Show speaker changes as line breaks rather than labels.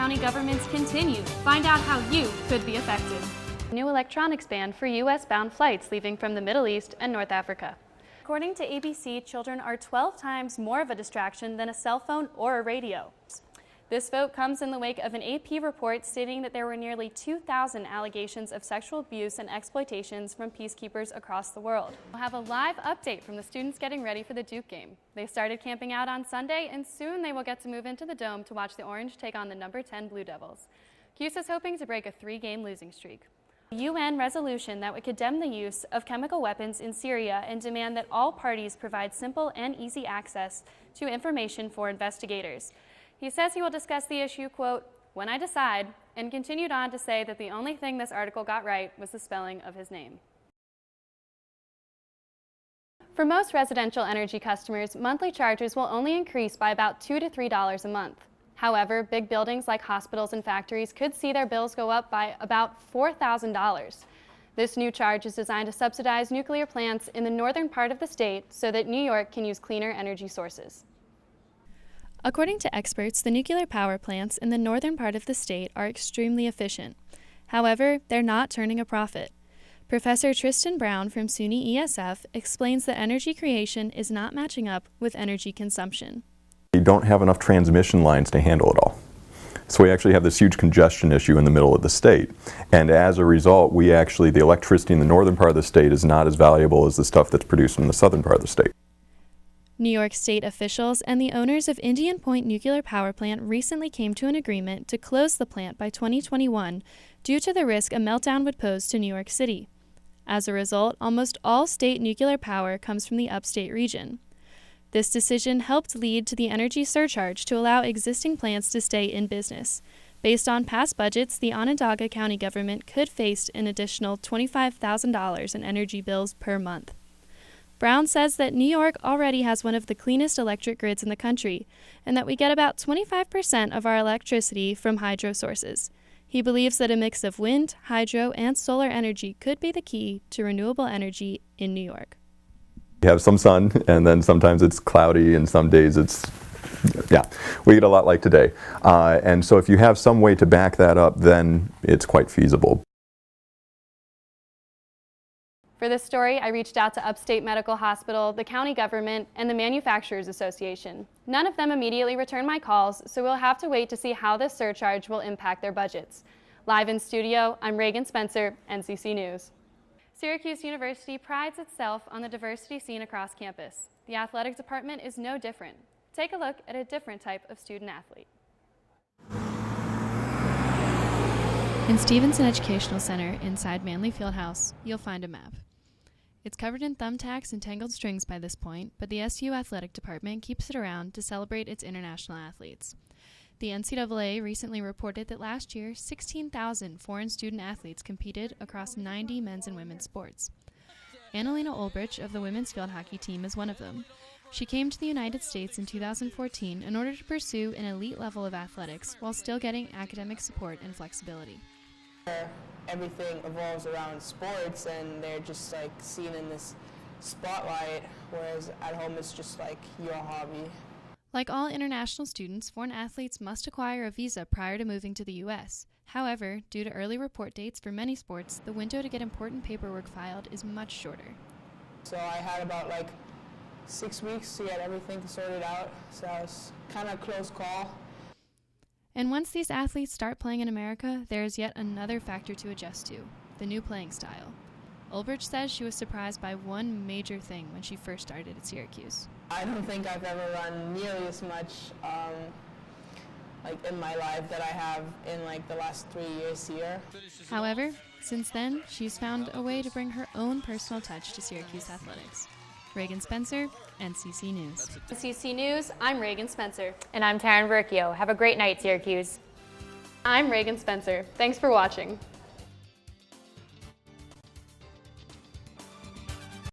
county governments continue. Find out how you could be affected. New electronics ban for U.S.-bound flights leaving from the Middle East and North Africa. According to ABC, children are 12 times more of a distraction than a cell phone or a radio. This vote comes in the wake of an AP report stating that there were nearly 2,000 allegations of sexual abuse and exploitations from peacekeepers across the world. We'll have a live update from the students getting ready for the Duke game. They started camping out on Sunday, and soon they will get to move into the Dome to watch the Orange take on the number 10 Blue Devils. Cuse is hoping to break a 3-game losing streak. A UN resolution that would condemn the use of chemical weapons in Syria and demand that all parties provide simple and easy access to information for investigators. He says he will discuss the issue, quote, when I decide, and continued on to say that the only thing this article got right was the spelling of his name. For most residential energy customers, monthly charges will only increase by about $2 to $3 a month. However, big buildings like hospitals and factories could see their bills go up by about $4,000. This new charge is designed to subsidize nuclear plants in the northern part of the state so that New York can use cleaner energy sources. According to experts, the nuclear power plants in the northern part of the state are extremely efficient. However, they're not turning a profit. Professor Tristan Brown from SUNY ESF explains that energy creation is not matching up with energy consumption.
We don't have enough transmission lines to handle it all. So we actually have this huge congestion issue in the middle of the state. And as a result, the electricity in the northern part of the state is not as valuable as the stuff that's produced in the southern part of the state.
New York State officials and the owners of Indian Point Nuclear Power Plant recently came to an agreement to close the plant by 2021 due to the risk a meltdown would pose to New York City. As a result, almost all state nuclear power comes from the upstate region. This decision helped lead to the energy surcharge to allow existing plants to stay in business. Based on past budgets, the Onondaga County government could face an additional $25,000 in energy bills per month. Brown says that New York already has one of the cleanest electric grids in the country, and that we get about 25% of our electricity from hydro sources. He believes that a mix of wind, hydro, and solar energy could be the key to renewable energy in New York.
We have some sun, and then sometimes it's cloudy, and some days we get a lot like today. And so if you have some way to back that up, then it's quite feasible.
For this story, I reached out to Upstate Medical Hospital, the county government, and the Manufacturers Association. None of them immediately returned my calls, so we'll have to wait to see how this surcharge will impact their budgets. Live in studio, I'm Regan Spencer, NCC News. Syracuse University prides itself on the diversity seen across campus. The athletic department is no different. Take a look at a different type of student athlete. In Stevenson Educational Center, inside Manley Fieldhouse, you'll find a map. It's covered in thumbtacks and tangled strings by this point, but the SU Athletic Department keeps it around to celebrate its international athletes. The NCAA recently reported that last year, 16,000 foreign student athletes competed across 90 men's and women's sports. Annalena Ulbrich of the women's field hockey team is one of them. She came to the United States in 2014 in order to pursue an elite level of athletics while still getting academic support and flexibility.
Everything evolves around sports, and they're just like seen in this spotlight, whereas at home it's just like your hobby.
Like all international students, foreign athletes must acquire a visa prior to moving to the U.S. However, due to early report dates for many sports, the window to get important paperwork filed is much shorter.
So I had about 6 weeks to get everything sorted out, so it was kind of a close call.
And once these athletes start playing in America, there is yet another factor to adjust to, the new playing style. Ulbrich says she was surprised by one major thing when she first started at Syracuse.
I don't think I've ever run nearly as much in my life that I have in the last 3 years here.
However, since then, she's found a way to bring her own personal touch to Syracuse athletics. Regan Spencer, NCC News. NCC News, I'm Regan Spencer.
And I'm Taryn Verchio. Have a great night, Syracuse.
I'm Regan Spencer. Thanks for watching.